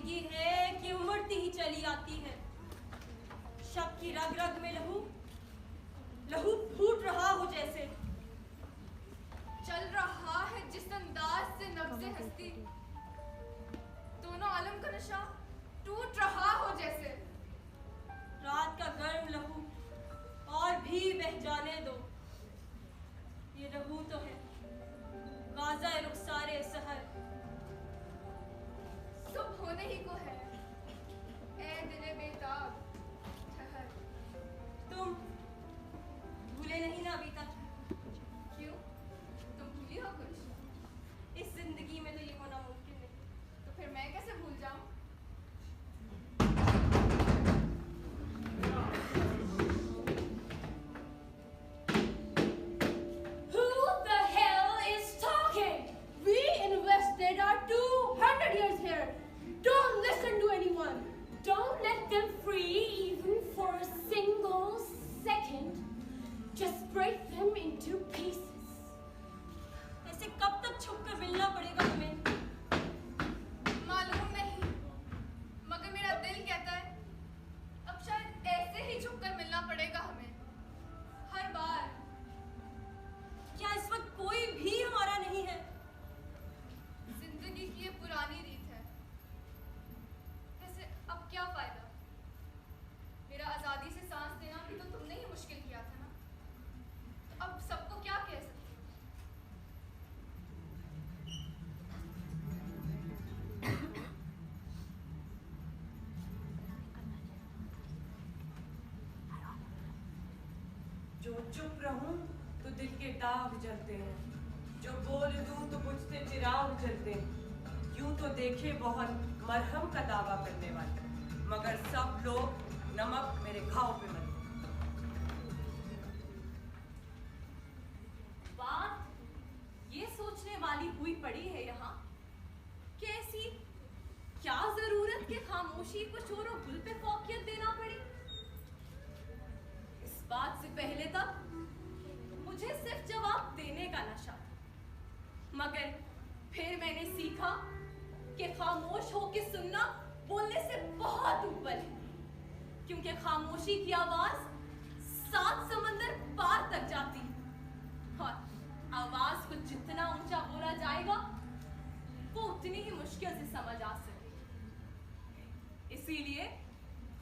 जिंदगी है कि उमड़ती ही चली आती है। शब की रग रग में लहू लहू फूट रहा हो जैसे। चल रहा है जिस अंदाज से नब्ज़े हस्ती, दोनों आलम का नशा टूट रहा हो जैसे। रात का गर्म लहू और भी बह जाने दो। ये लहू तो है गाज़ा रुखसारे सहर। सुबह होने ही को है ए दिले बेताब ठहर। तुम भूले नहीं ना अभी तक? क्यों, तुम भूली हो कुछ? इस जिंदगी में तो ये होना मुमकिन नहीं। तो फिर मैं कैसे भूल जाऊं? Our 200 years here. Don't listen to anyone. Don't let them free even for a single second. Just break them into pieces. ऐसे कब तक छुप कर मिलना पड़ेगा हमें? मालूम नहीं, मगर मेरा दिल कहता है अब शायद ऐसे ही छुप कर मिलना पड़ेगा हमें हर बार। क्या इस वक्त कोई भी हमारा नहीं है? जिंदगी की ये पुरानी रीत है। वैसे अब क्या फायदा? मेरा आजादी से सांस देना भी तो तुमने ही मुश्किल किया था ना। तो अब सबको क्या कह सकते? जो चुप रहूं तो दिल के दाग जलते हैं, जो बोल दूं तो बुझते चिराग जलते हैं। यूं तो देखे बहुत मरहम का दावा करने वाले, मगर सब लोग नमक मेरे घाव पे मरते। बात ये सोचने वाली हुई पड़ी है यहाँ कि ऐसी क्या जरूरत कि खामोशी को छोरो गुल पे फौकियत देना पड़ी। इस बात से पहले तक मुझे सिर्फ जवाब देने का नशा था, मगर फिर मैंने सीखा कि खामोश होकर सुनना बोलने से बहुत ऊपर है, क्योंकि खामोशी की आवाज 7 समंदर पार तक जाती है और आवाज को जितना ऊंचा बोला जाएगा वो उतनी ही मुश्किल से समझ आ सके। इसीलिए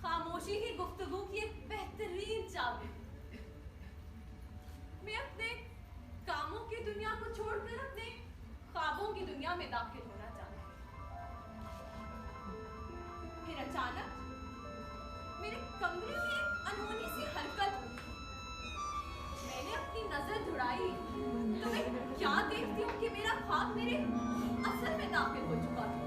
खामोशी ही गुफ्तगू की एक बेहतरीन चाबी। मैं अपने कामों की दुनिया को छोड़कर अपने ख्वाबों की दुनिया में दाखिल होना चाहती हूँ। फिर अचानक मेरे कमरे में एक अनहोनी सी हरकत हुई। मैंने अपनी नजर दौड़ाई तो मैं क्या देखती हूँ कि मेरा ख्वाब मेरे असल में दाखिल हो चुका था।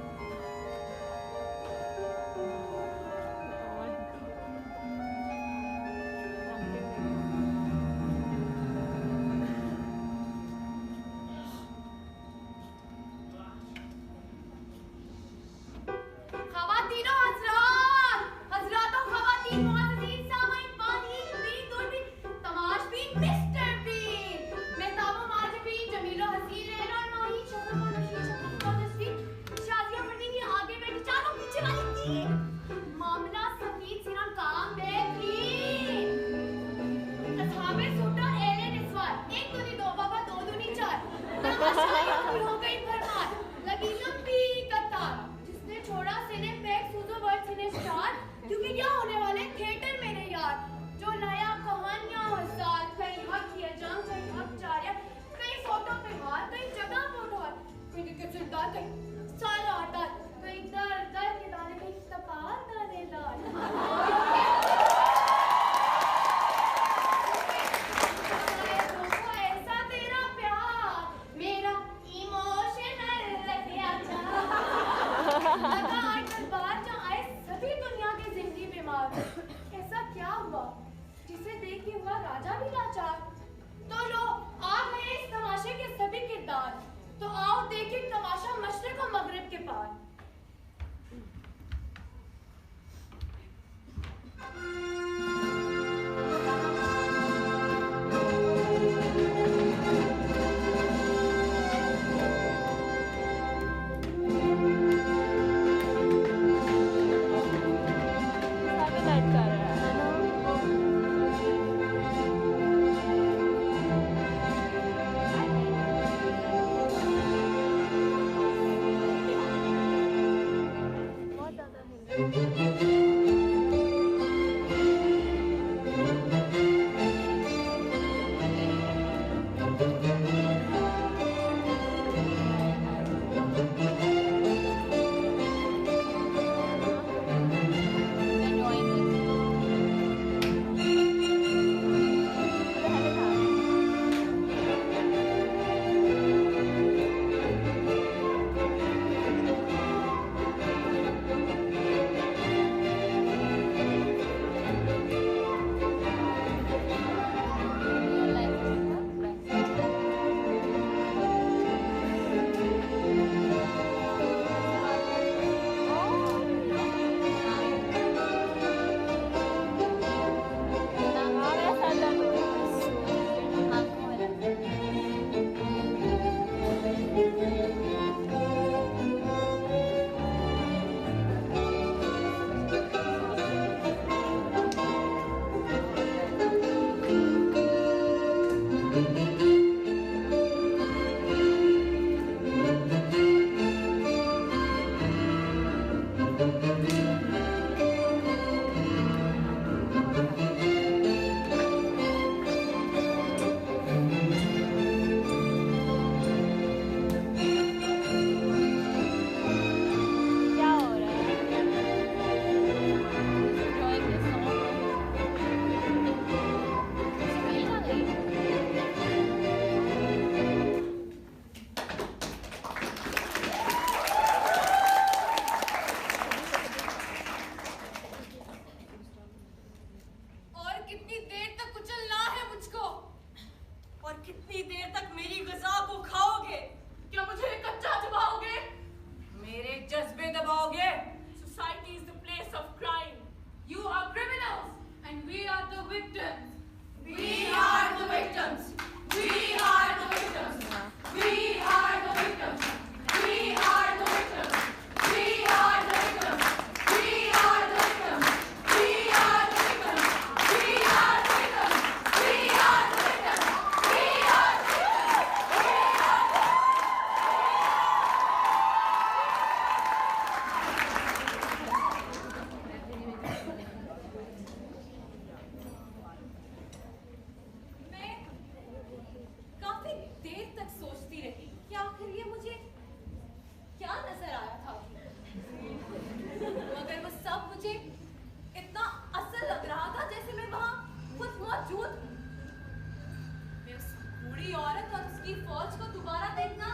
उसकी फौज को दोबारा देखना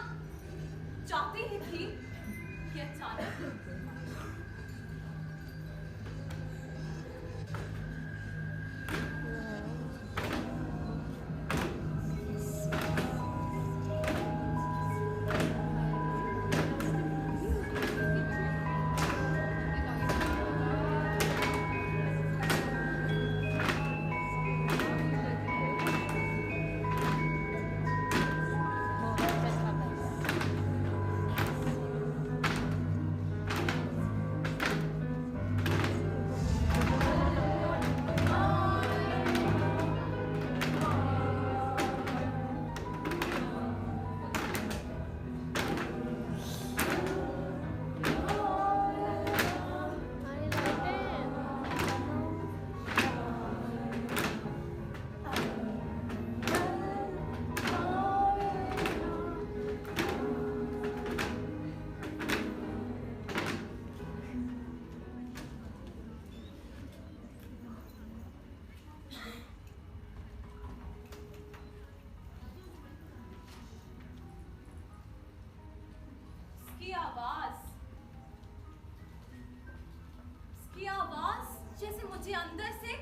चाहती ही थी कि अचानक उसकी आवाज जैसे मुझे अंदर से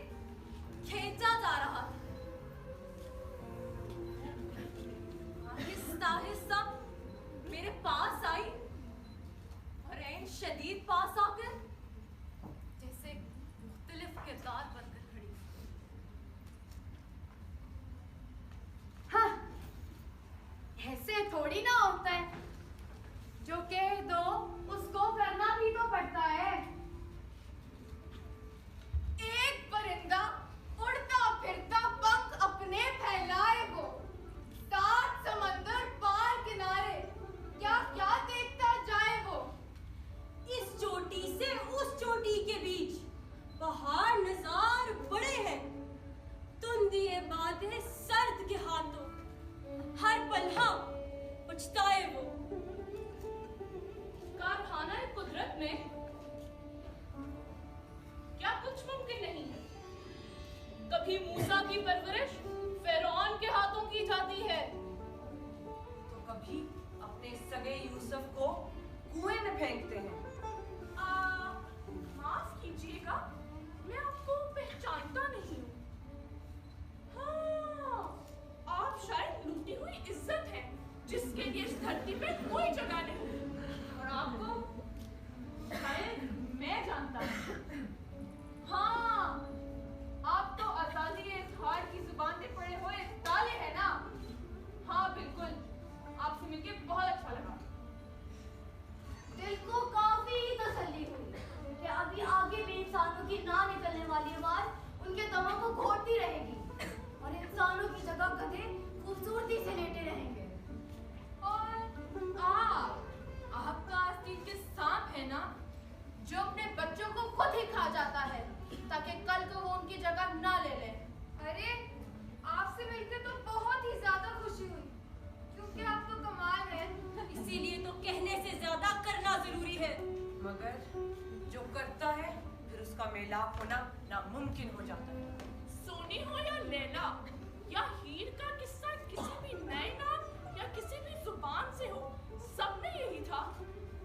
खींचा जा रहा था। आहिस्ता आहिस्ता मेरे पास आई और ऐन शदीद पास आकर जैसे मुख्तलिफ किरदार बनकर खड़ी। हाँ, ऐसे थोड़ी ना होता है, जो कह दो उसको करना भी तो पड़ता है। एक परिंदा उड़ता फिरता पंख अपने फैलाए वो, सात समंदर पार किनारे, क्या क्या देखता जाए वो। इस चोटी से उस चोटी के बीच पहाड़ नजार बड़े हैं, तुंदिए बादे सर्द के हाथों, हर पलहा उछताए वो। कारखाना कुदरत में क्या कुछ मुमकिन नहीं है? कभी मूसा की परवरिश फिरौन के हाथों की जाती है, तो कभी अपने सगे यूसुफ को कुएं में फेंकते हैं। माफ कीजिएगा, मैं आपको पहचानता नहीं हूँ। हाँ, आप शायद लूटी हुई इज्जत हैं, जिसके लिए इस धरती पे कोई जगह नहीं। और आपको शायद मैं जानता हूँ। हाँ, आप तो आजादी इजहार की जुबान पे पड़े हुए ताले हैं ना? हाँ बिल्कुल, आपसे मिलके बहुत अच्छा लगा। दिल को काफी तसल्ली हुई कि अभी आगे भी इंसानों की ना निकलने वाली आवाज उनके दमों को घोटती रहेगी और इंसानों की जगह गधे खूबसूरती से लेटे रहेंगे। और आपका आस्तीन के सांप है ना, जो अपने बच्चों को खुद ही खा जाता है ताकि कल को वो उनकी जगह ना ले ले। अरे, आपसे मिलकर तो बहुत ही ज्यादा खुशी हुई, क्योंकि आप तो कमाल हैं। इसीलिए तो कहने से ज्यादा करना जरूरी है। मगर जो करता है फिर उसका मेलाप होना नामुमकिन हो जाता है। सोनी हो या लैला या हीर का किस्सा किसी भी नए नाम या किसी भी जुबान से हो, सब में यही था।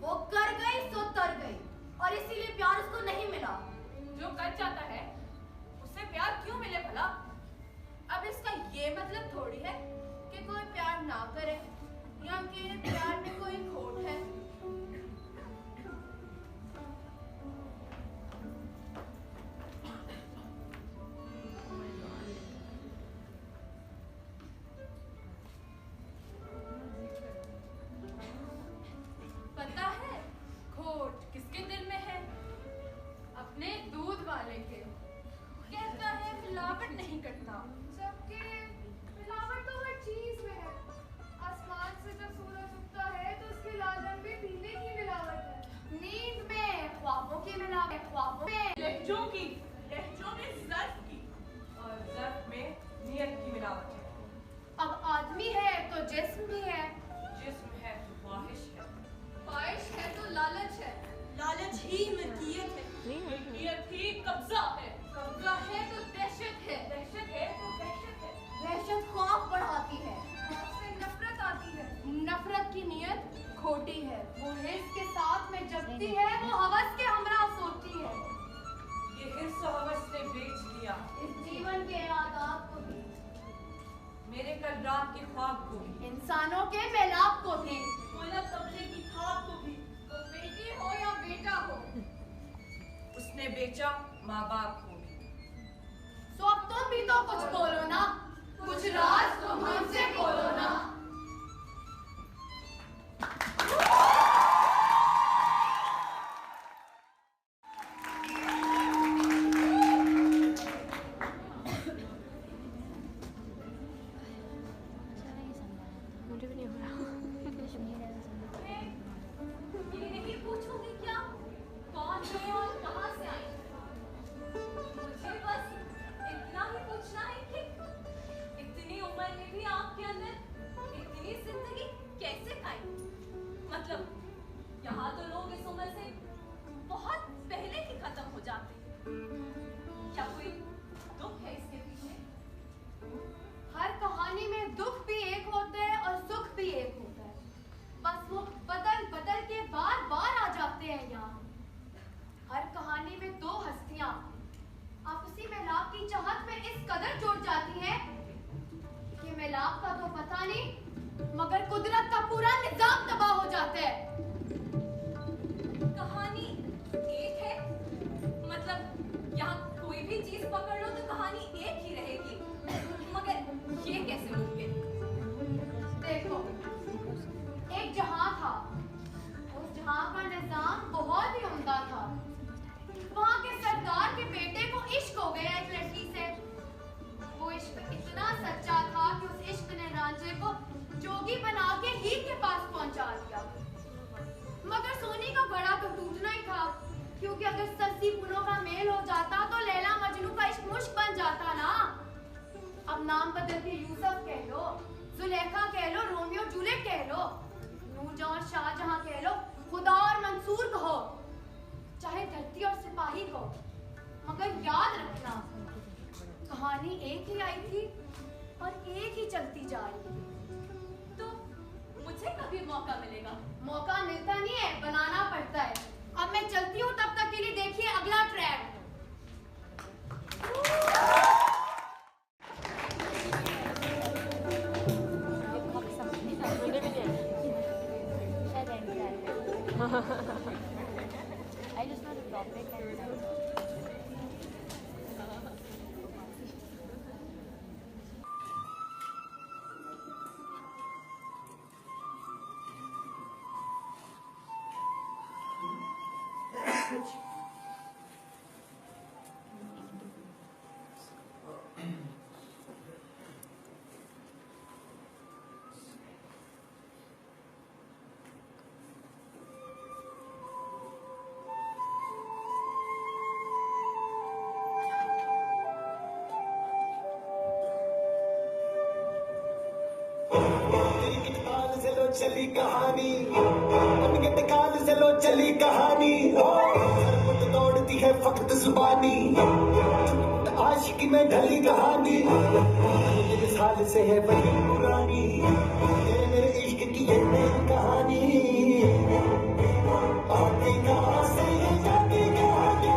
वो कर गई सो तर गई और इसीलिए प्यार उसको नहीं मिला। जो कर जाता है उसे प्यार क्यों मिले भला? अब इसका ये मतलब थोड़ी है कि कोई प्यार ना करे या कि प्यार में कोई खोट है। पता है खोट किसके दिल में है? अपने दूध वाले के। कहता है मिलावट नहीं करता, जबकि मिलावट तो हर चीज में है। आसमान से जब सूरज उगता है तो उसके लाल रंग भी सोचती है वो हवस के हमरा सोचती है। ये हिर्स और हवस ने बेच दिया इस जीवन के आदाब को भी, मेरे कल रात के ख्वाब को भी, इंसानों के मेलाप को भी, मुल्क कब्जे की खाक को भी। वो बेटी हो या बेटा हो, उसने बेचा माँ बाप को भी। सो अब तुम भी तो कुछ बोलो ना, कुछ राज तुम हमसे बोलो ना। ये नहीं पूछोगे क्या कौन है और कहां से आई? मुझे बस इतना ही पूछना है कि इतनी उम्र में भी आपके अंदर इतनी जिंदगी कैसे खाई? मतलब यहाँ तो लोग इस उम्र से बहुत पहले ही खत्म हो जाते हैं। क्या कोई दुख है इसके पीछे? हर कहानी में दुख भी एक होता है और सुख भी एक होता है, बस वो बदल बदल के बार बार आ जाते हैं यहाँ। हर कहानी में दो हस्तियां आपसी मिलाप की चाहत में इस कदर जुड़ जाती हैं कि मिलाप का तो पता नहीं मगर कुदरत का पूरा निजाम तबाह हो जाता है। कहानी एक है, मतलब यहाँ कोई भी चीज पकड़ लो तो कहानी एक ही रहेगी, मगर ये कैसे मुमकिन? देखो, एक जहां था, उस जहां का निजाम बहुत ही उम्दा था। वहां के सरदार के बेटे को इश्क हो गया एक लड़की से। वो इश्क इतना सच्चा था कि उस इश्क ने रांझे को जोगी बना के हीर के पास पहुंचा दिया। मगर सोनी का घड़ा तो टूटना ही था, क्योंकि अगर सस्ती पुनों का मेल हो जाता तो लैला मजनू का इश्क मुश्क बन जाता ना। अब नाम बदल के यूसुफ कह लो, जुलेखा कह लो, रोमियो जूलियट कह लो, नूरजहां शाहजहां कह लो, खुदा और मंसूर कहो, चाहे धरती और सिपाही को, मगर याद रखना कहानी एक ही आई थी और एक ही चलती जा रही है। तो मुझे कभी मौका मिलेगा? मौका मिलता नहीं है, बनाना पड़ता है। अब मैं चलती हूँ, तब तक के लिए देखिए अगला track. I just know the topic and चली कहानी अनगिनत काल से लो चली कहानी सरबत दौड़ती है फकत जुबानी आशिकी में ढली कहानी इस साल से है वही पुरानी मेरे इश्क की ये नई कहानी आगे कहां से ये जाती कहानी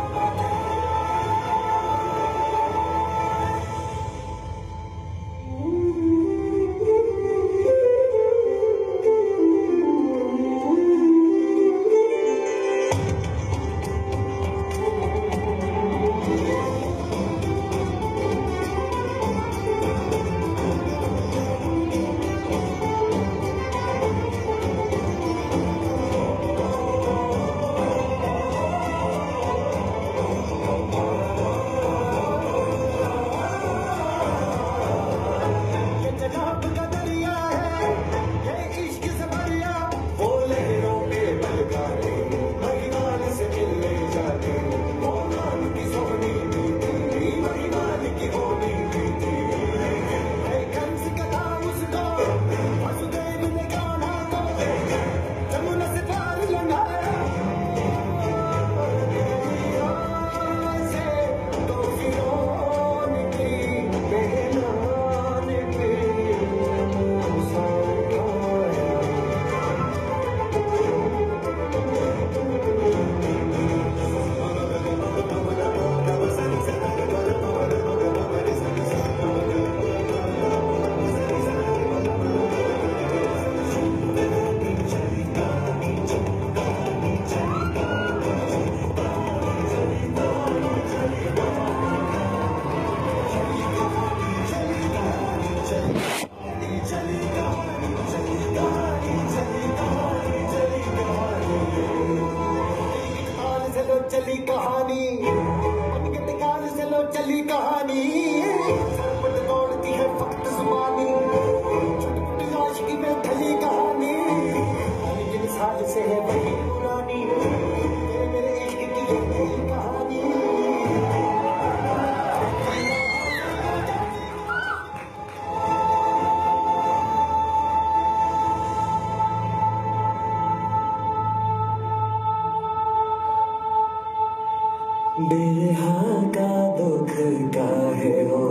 बिरहा का दुख काहे हो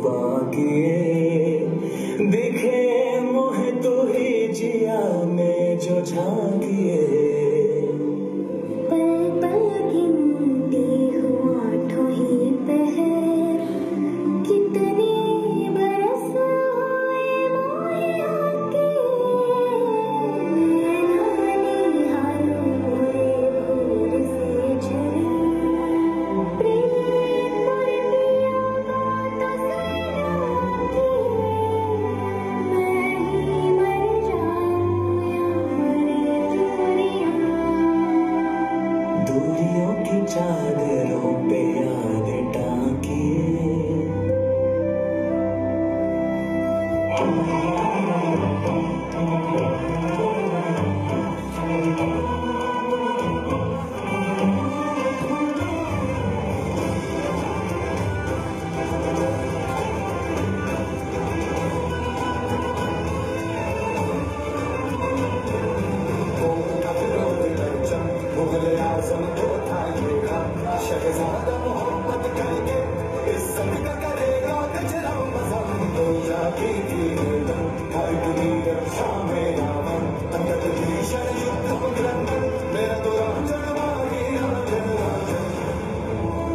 बाकी दिखे मोह तो ही जिया में जो झांकिए पल पल गिनती हुआ ठोही पहर कितने बरस हुए मोहिया के नानी हारों मोरे भोर से झरी दूरियों की चादरों पे याद टांकिए मुगल आजम को था ये गम शहजादा मोहम्मद करके इस संग का करेगा कचरा मजम तो जाती थी हर दुनिया शामे रावण अंगद भीषण युद्ध ग्रंथन मेरा तो राजन वाही राजन राजन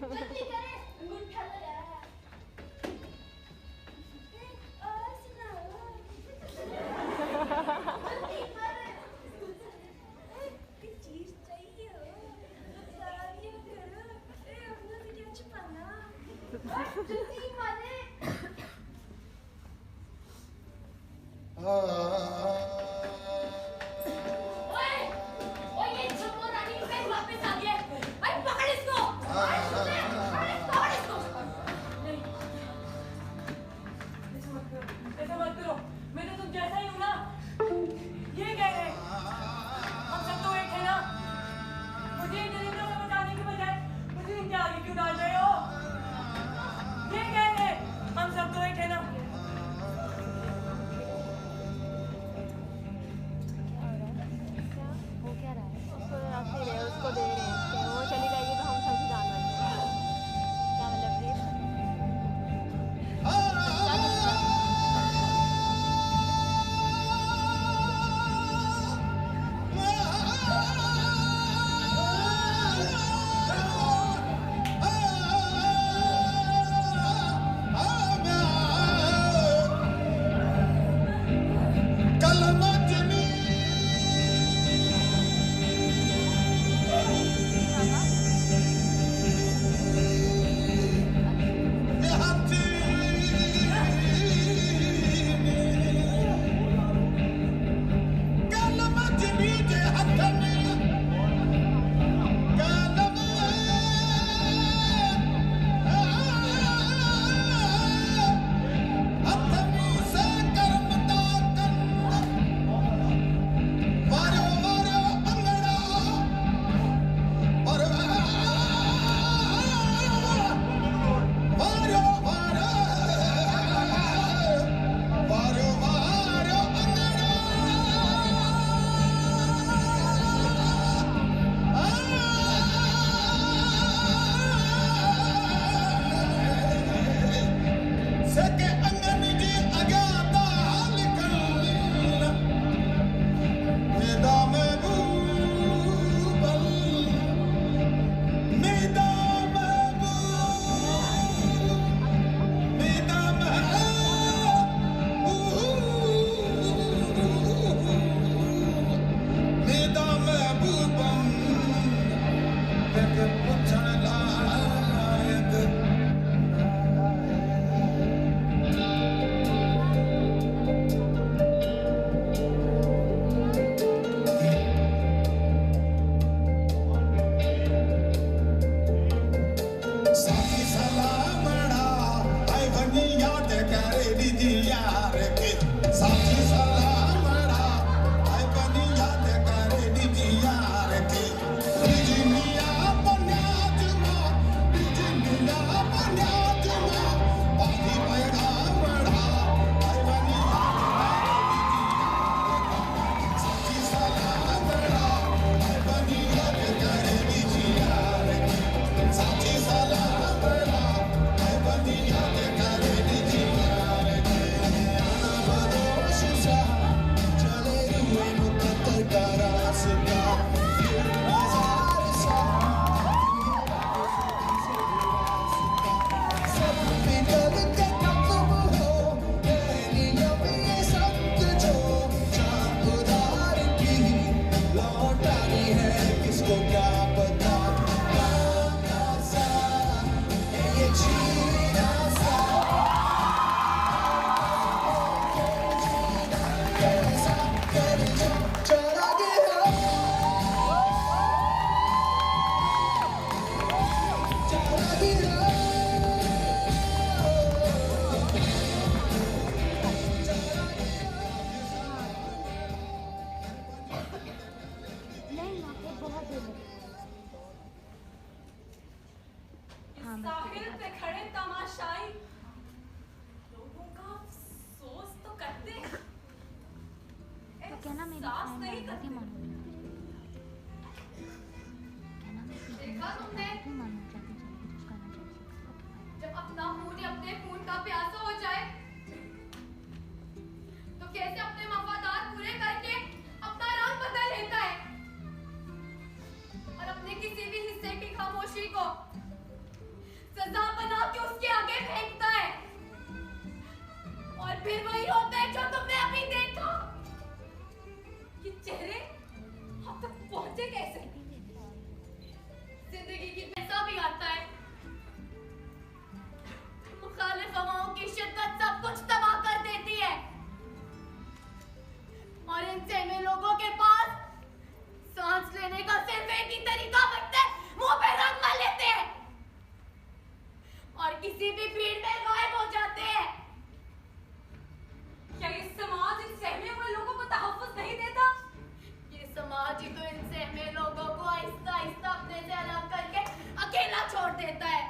जल्दी करे, अंगूठा लगाया है। और सुनाओ। जल्दी करे। चीज चाहिए हो, सारियां करो। अपना से क्या छुपाना? जल्दी करे। उसको दे रहे हैं कि वो चली जाएगी तो हम सभी जान बन क्या मतलब रेस साहिल पे खड़े तमाशाई लोगों का अफसोस तो करते हैं, तो कहना मेरी एहसास फ्रेंड नहीं है करते। मानो कहना देखा तुमने? मानो जल्दी जल्दी कुछ करना चाहिए। जब अपना खून ही अपने खून का प्यासा हो जाए तो कैसे अपने मफादात पूरे करके अपना रंग बदल लेता है और अपने किसी भी हिस्से की खामोशी को सजा बना के उसके आगे फेंकता है और फिर वही होता है जो तुमने अभी देखा। ये चेहरे अब तक पहुंचे कैसे? जिंदगी की पैसा भी आता है, मुखालिफ हवाओं की शिद्दत सब कुछ तबाह कर देती है और इन सहमे लोगों के पास सांस लेने का सिर्फ एक ही तरीका बचता है, मुंह पे रंग मल लेते हैं और किसी भी भीड़ में गायब हो जाते हैं। क्या ये समाज इन सहमे हुए लोगों को तहफ्फुज़ नहीं देता? ये समाज ही तो इन सहमे लोगों को आहिस्ता आहिस्ता अपने से अलग करके अकेला छोड़ देता है।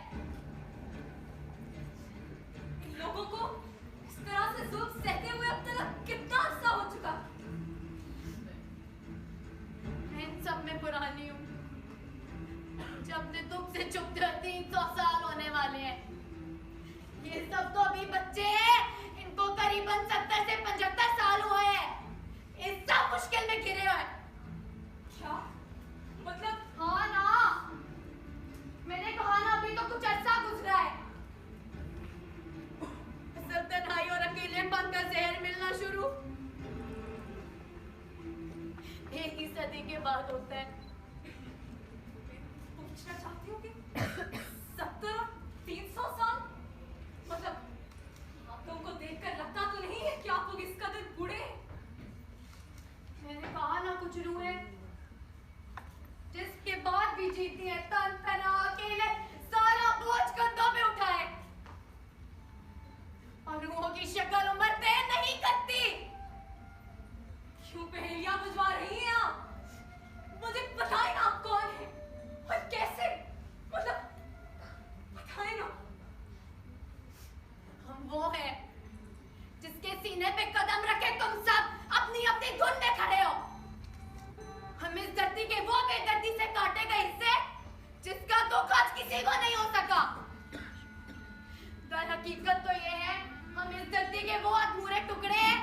इन लोगों को इस तरह से जुल्म सहते हुए अब तक कितना अरसा हो चुका? मैं इन सब में पुरानी हूँ। मुझे अपने दुख से चुपते 300 साल होने वाले हैं। ये सब तो अभी बच्चे हैं, इनको करीबन 70 से 75 साल हुए हैं। इस सब मुश्किल में घिरे हुए हैं। क्या मतलब? हाँ ना, मैंने कहा ना अभी तो कुछ अरसा गुजरा है। सब तन्हाई और अकेलेपन का जहर मिलना शुरू एक ही सदी के बाद होता है। पूछना चाहती हूँ कि 70 और 300 साल मतलब आप लोगों को देखकर लगता तो नहीं है कि आप लोग इस कदर बूढ़े हैं? मैंने कहा ना कुछ रूह है जिसके बाद भी जीती है, तन तना अकेले सारा बोझ कंधों पे उठाए और रूहों की शक्ल उम्र तय नहीं करती। क्यों पहेलियां बुझवा रही हैं आप? मुझे बताएं ना आप कौन हैं और कैसे? मतलब बताएं ना। हम वो हैं जिसके सीने पे कदम रखे तुम सब अपनी अपनी धुन में खड़े हो। हम इस धरती के वो बेदर्दी से काटे गए हिस्से जिसका दुख आज किसी को नहीं हो सका। दर हकीकत तो ये है हम इस धरती के वो अधूरे टुकड़े हैं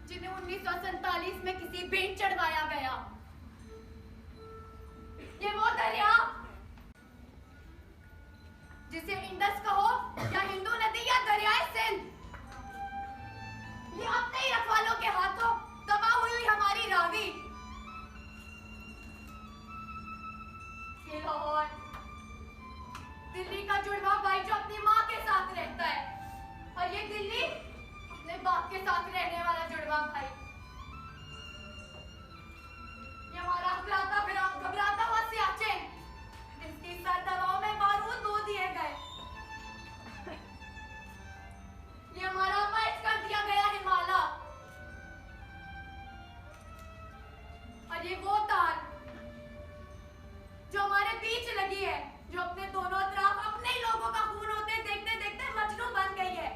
जिन्हें 1947 में किसी भेंट चढ़वाया गया। ये वो दरिया जिसे इंडस कहो या हिंदू नदी या दरियाए सिंध, ये अपने ही रखवालों के हाथों तबाह हुई हमारी रावी। ये लाहौर दिल्ली का जुड़वा भाई जो अपनी माँ के साथ रहता है और ये दिल्ली अपने बाप के साथ रहने वाला जुड़वा भाई। ये हमारा घबराता हुआ सियाचिन जिसकी सर्द हवाओं में बारूद बो दिए गए। ये हमारा पैच कर दिया गया हिमालय और ये वो तार जो हमारे बीच लगी है, जो अपने दोनों तरफ अपने ही लोगों का खून होते देखते देखते मजनू बन गई है,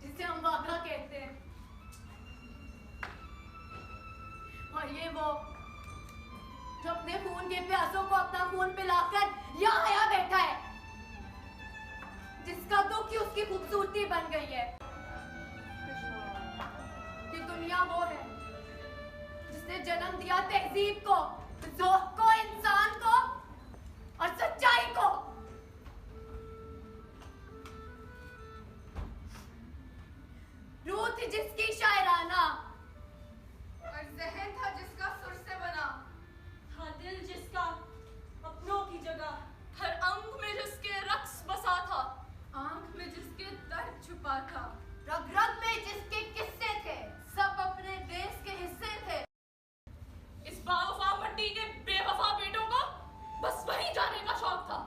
जिसे हम वाघा कहते हैं। और ये वो जो अपने खून के प्यासों को अपना खून पिलाकर यहाँ आया बैठा है, जिसका दुख ही उसकी खूबसूरती बन गई है। ये दुनिया वो है जिसने जन्म दिया तहजीब को, ज़ौक़ को, इंसान को और सच्चाई को। रूह थी जिसकी शायराना और ज़हन था जिसका सुर से बना, था दिल जिसका अपनों की जगह, हर अंग में जिसके रक्स बसा था, आंख में जिसके दर्द छुपा था, रग रग में जिसके किस्से थे, सब अपने देश के हिस्से थे। इस बावफा मट्टी के बेवफा बेटों को बस वहीं जाने का शौक था।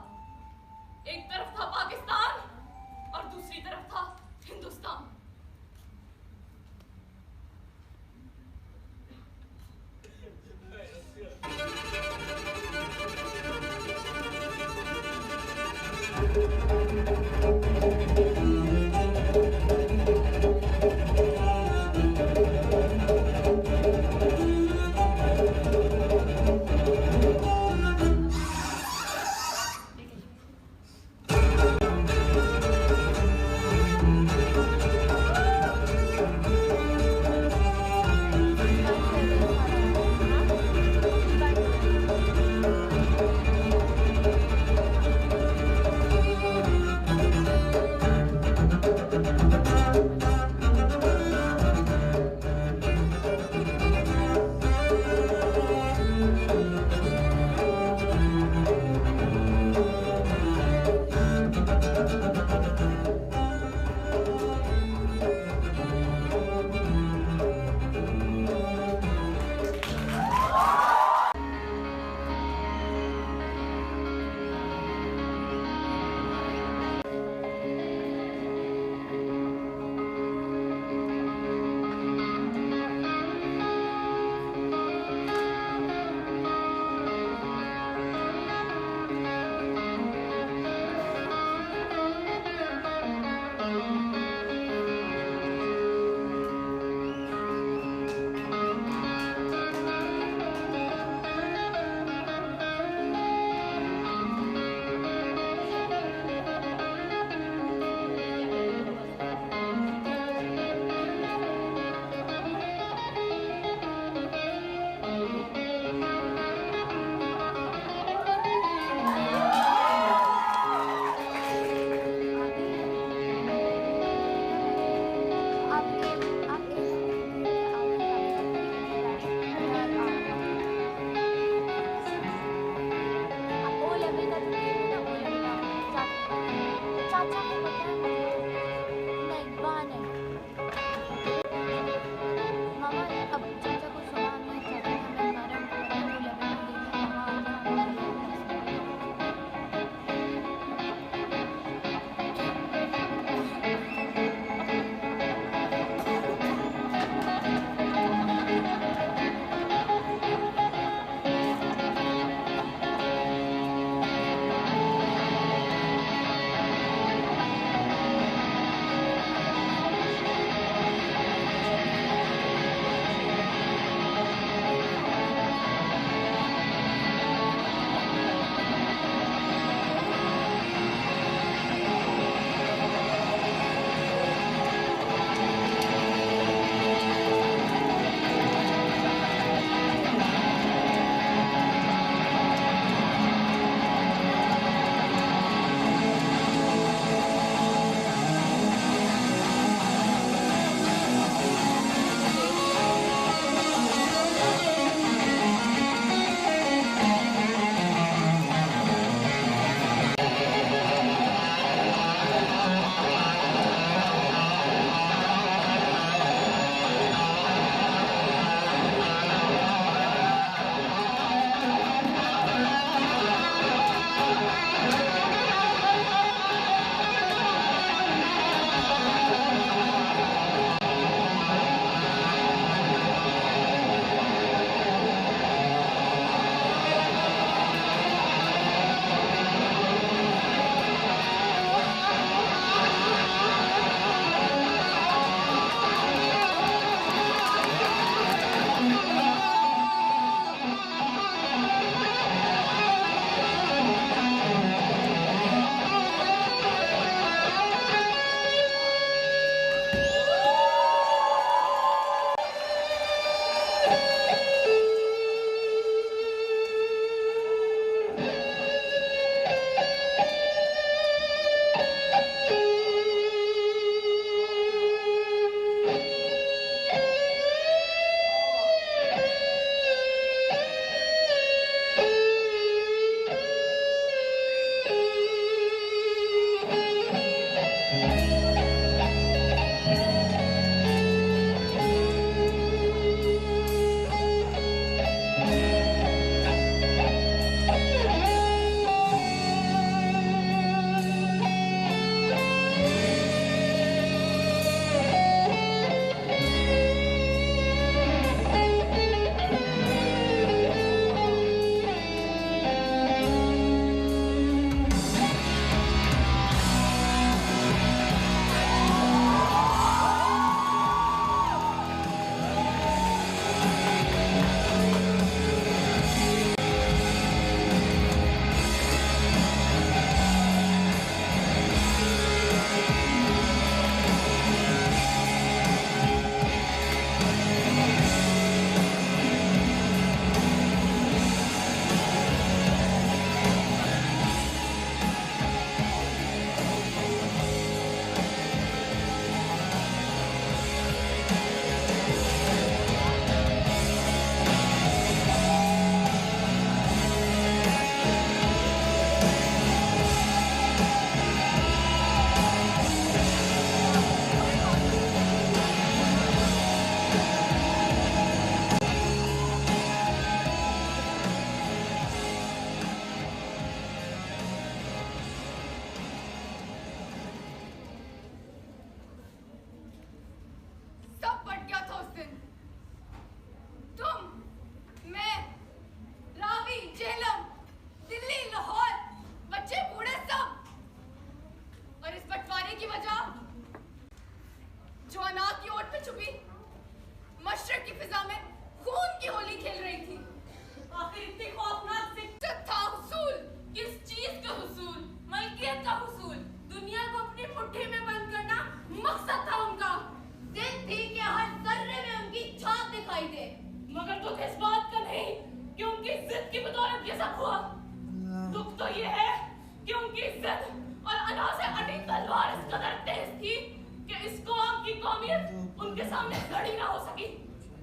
एक तरफ था पाकिस्तान और दूसरी तरफ था हिंदुस्तान।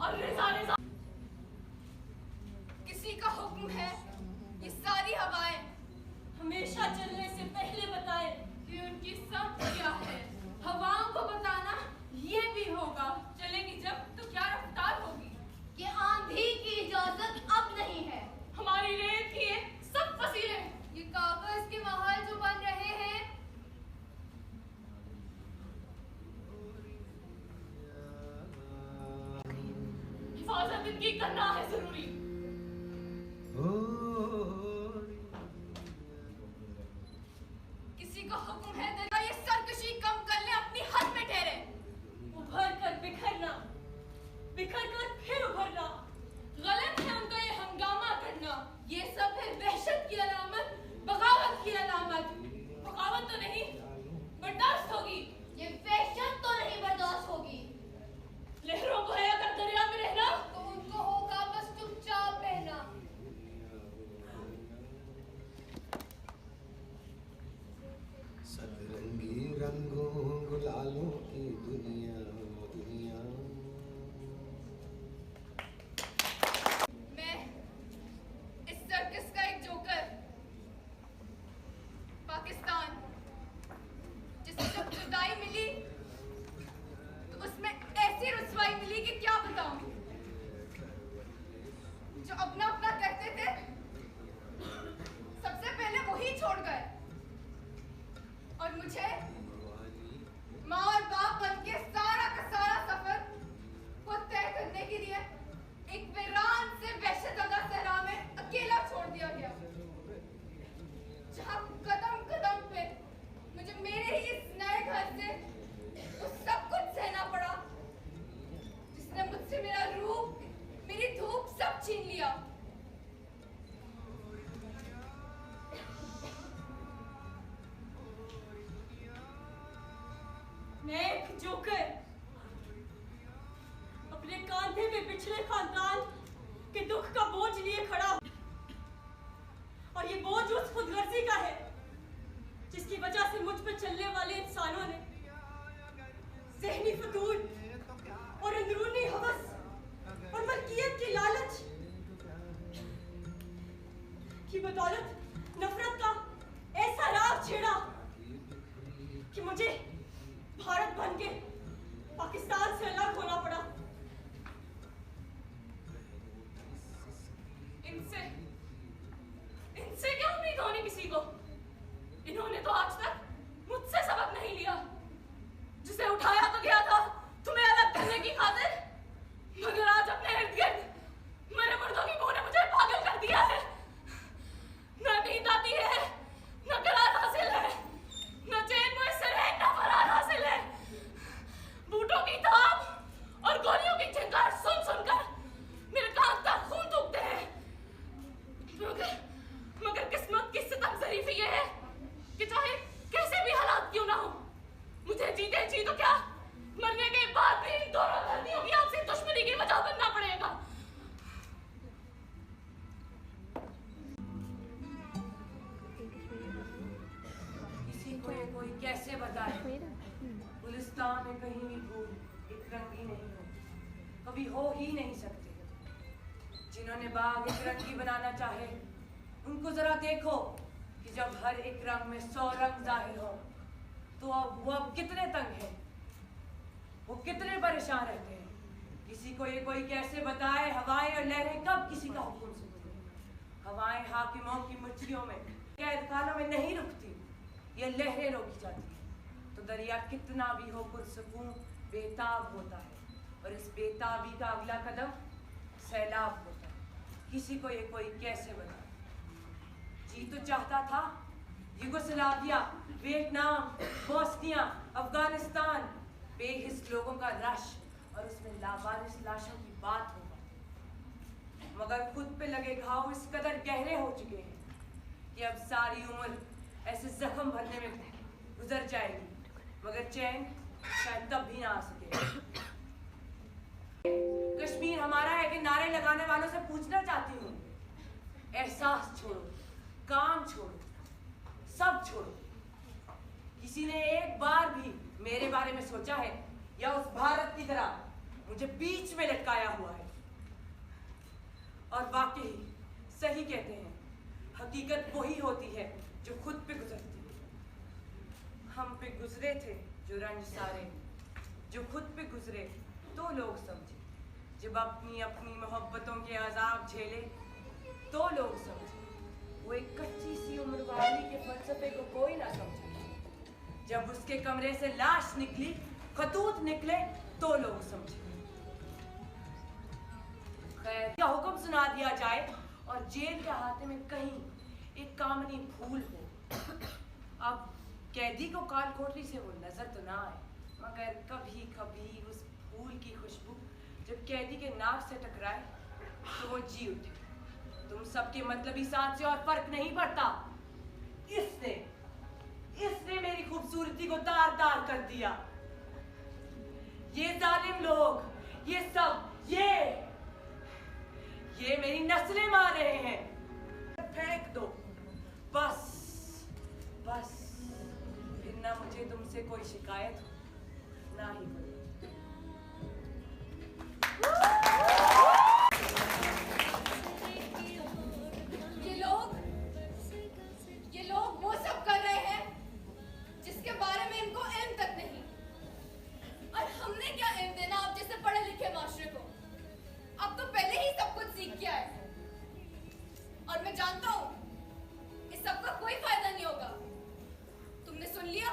और रेजा रेजा। किसी का हुक्म है ये सारी हवाएं हमेशा चलने से पहले बताए कि उनकी सब क्या है। हवाओं को बताना ये भी होगा, चलेगी जब तो क्या रफ्तार होगी। कि आंधी की इजाजत अब नहीं है। हमारी रेत की ये सब फसीले, ये कागज के महल जो बन रहे हैं, हिफाजत इनकी करना है जरूरी। किसी को हुक्म है तेरा ये सरकशी कम कर ले, अपनी हद में ठहरे। उभर कर बिखरना, बिखर कर फिर उभरना। गलत है उनका ये हंगामा करना, ये सब है वहशत की अलामत, बगावत की अलामत। बगावत तो नहीं बर्दाश्त होगी, ये वहशत तो नहीं बर्दाश्त होगी। लहरों को है अगर दरिया में रहना तो उनको होगा बस चुपचाप रहना। सतरंगी रंगों गुलालों की दुनिया दुनिया। मैं इस सर्कस का एक जोकर, पाकिस्तान, जिसे जब जुदाई मिली तो उसमें ऐसी रुसवाई मिली कि क्या बताऊं। जो अपना अपना कहते थे सबसे पहले वही छोड़ गए, और मुझे माँ और बाप बनके सारा का सारा सफर को तय करने के लिए एक वीरान से वहशतज़दा सहरा में अकेला छोड़ दिया गया, जहाँ कदम कदम पे मुझे मेरे ही इस नए घर से वो सब कुछ सहना पड़ा जिसने मुझसे मेरा रूप, मेरी धूप सब छीन लिया। मैं एक जोकर, अपने कांधे पे पिछले खानदान के दुख का बोझ लिए खड़ा हूं। और ये बोझ उस खुदगर्जी का है जिसकी वजह से मुझ पर चलने वाले इंसानों ने ज़हनी फतूर और अंदरूनी हवस और मलकियत की लालच की बदौलत नफरत का ऐसा राग छेड़ा कि मुझे भारत बन के पाकिस्तान से अलग होना पड़ा। इनसे क्या उम्मीद होनी किसी को? इन्होंने तो आज तक मुझसे सबक नहीं लिया। जिसे उठाया तो गया था तुम्हें अलग करने की खातिर, मगर आज अपने इर्द गिर्द मेरे मर्दों की बहू ने मुझे पागल कर दिया है। न नींद आती है, न करार हासिल है, न चैन मुयस्सर है, न फरार हासिल है। बूटों की थाप और गोलियों की झंकार सुन सुनकर मेरे कान तक खून थूकते हैं। मगर किस्मत की सितम ज़रीफ़ी ये है कि चाहे कैसे भी हालात क्यों ना हो, मुझे जीते जी तो क्या, मरने के बाद भी इन दोनों धरतियों की आपसे दुश्मनी की वजह बनना पड़ेगा। किसी को ये कोई कैसे बताए गुलिस्तान में कहीं भी फूल एक रंगी नहीं हो, कभी हो ही नहीं सकते। जिन्होंने बाग एक रंगी बनाना चाहे उनको जरा देखो कि जब हर एक रंग में 100 रंग जाहिर हो तो अब कितने तंग हैं, वो कितने परेशान रहते हैं। किसी को ये कोई कैसे बताए हवाएं और लहरें कब किसी का हुक्म सुनती हैं। हवाएं हाकिमों की मुचलियों में, कैद खानों में नहीं रुकती, ये लहरें रोकी जाती हैं। तो दरिया कितना भी हो पुरसकून बेताब होता है, और इस बेताबी का अगला कदम सैलाब होता है। किसी को ये कोई कैसे बताए। जी तो चाहता था युगोस्लाविया, वियतनाम, बोस्निया, अफगानिस्तान, बेहिस लोगों का रश और उसमें लावारिस लाशों की बात होगा, मगर खुद पे लगे घाव इस कदर गहरे हो चुके हैं कि अब सारी उम्र ऐसे जख्म भरने में गुजर जाएगी, मगर चैन शायद तब भी ना आ सके। कश्मीर हमारा है कि नारे लगाने वालों से पूछना चाहती हूँ, एहसास छोड़ो, काम छोड़ो, सब छोड़ो। किसी ने एक बार भी मेरे बारे में सोचा है, या उस भारत की तरह मुझे बीच में लटकाया हुआ है। और वाकई सही कहते हैं, हकीकत वही होती है जो खुद पे गुजरती है। हम पे गुजरे थे जो रंज सारे, जो खुद पे गुजरे तो लोग समझे। जब अपनी अपनी मोहब्बतों के अजाब झेले तो लोग समझे। वो एक कच्ची सी उम्र वाली के फलसफे को कोई ना समझे। जब उसके कमरे से लाश निकली, खतूत निकले तो लोग समझे। खैर का हुक्म सुना दिया जाए और जेल के अहाते में कहीं एक कामनी फूल हो। अब कैदी को काल कोठरी से वो नजर तो ना आए, मगर कभी कभी उस फूल की खुशबू जब कैदी के नाक से टकराए तो वो जी उठे। तुम सबके मतलबी साथ से और फर्क नहीं पड़ता। इसने मेरी खूबसूरती को तार तार कर दिया। ये जालिम लोग, ये सब, ये मेरी नस्लें मार रहे हैं। फेंक दो बस, फिर ना मुझे तुमसे कोई शिकायत हो ना ही कोई। ये लोग वो सब कर रहे हैं जिसके बारे में इनको इल्म तक नहीं। और हमने क्या इल्म देना आप जैसे पढ़े लिखे माशरे को? अब तो पहले ही सब कुछ सीख गया है। और मैं जानता हूं इस सब का कोई फायदा नहीं होगा। तुमने सुन लिया,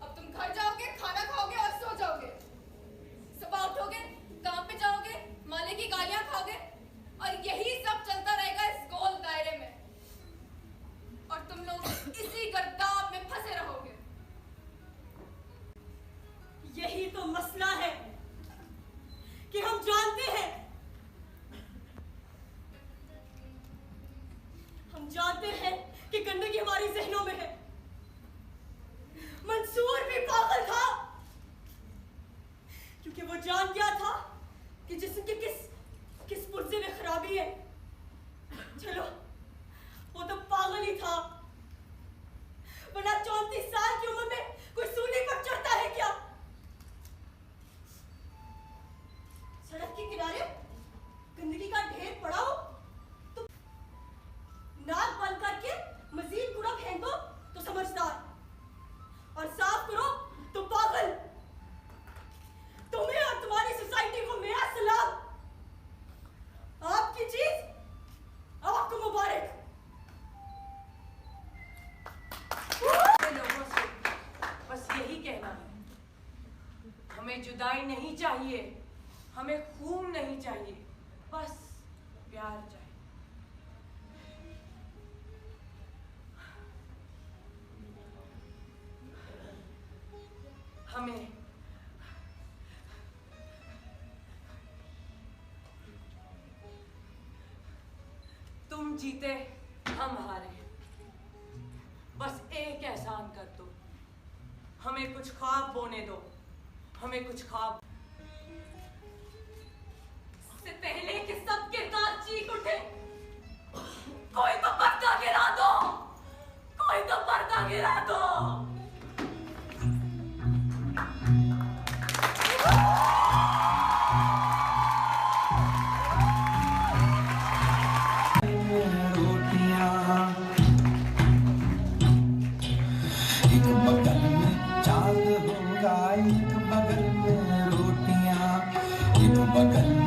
अब तुम घर जाओगे, खाना खाओगे और सो जाओगे। सुबह उठोगे, काम पे जाओगे, माले की गालियां खाओगे और यही सब चलता रहेगा इस गोल दायरे में। और तुम लोग इसी गर्दाब में फंसे रहोगे। यही तो मसला है कि हम जानते हैं, कि गंदगी हमारी जहनों में है। मंसूर भी पागल था, क्योंकि वो जान गया था कि जिस्म के किस पुर्जे में खराबी है। चलो, वो तो पागल ही था, वरना 34 साल की उम्र में कोई सूली पर चढ़ता है क्या? सड़क के किनारे गंदगी का ढेर पड़ा हो तो नाक बंद करके मजीद कूड़ा फेंको तो समझदार, और साफ करो तो पागल। तुम्हें और तुम्हारी सोसाइटी को मेरा सलाम। आपकी चीज अब आपको मुबारक। लोगों से बस यही कहना है, हमें जुदाई नहीं चाहिए, हमें खून नहीं चाहिए, बस प्यार चाहिए। हमें तुम जीते हम हारे, बस एक एहसान कर दो, हमें कुछ ख्वाब बोने दो, हमें कुछ ख्वाब। इससे पहले कि सब किरदार चीख उठे, कोई तो पर्दा गिरा दो, कोई तो पर्दा गिरा दो। बगल में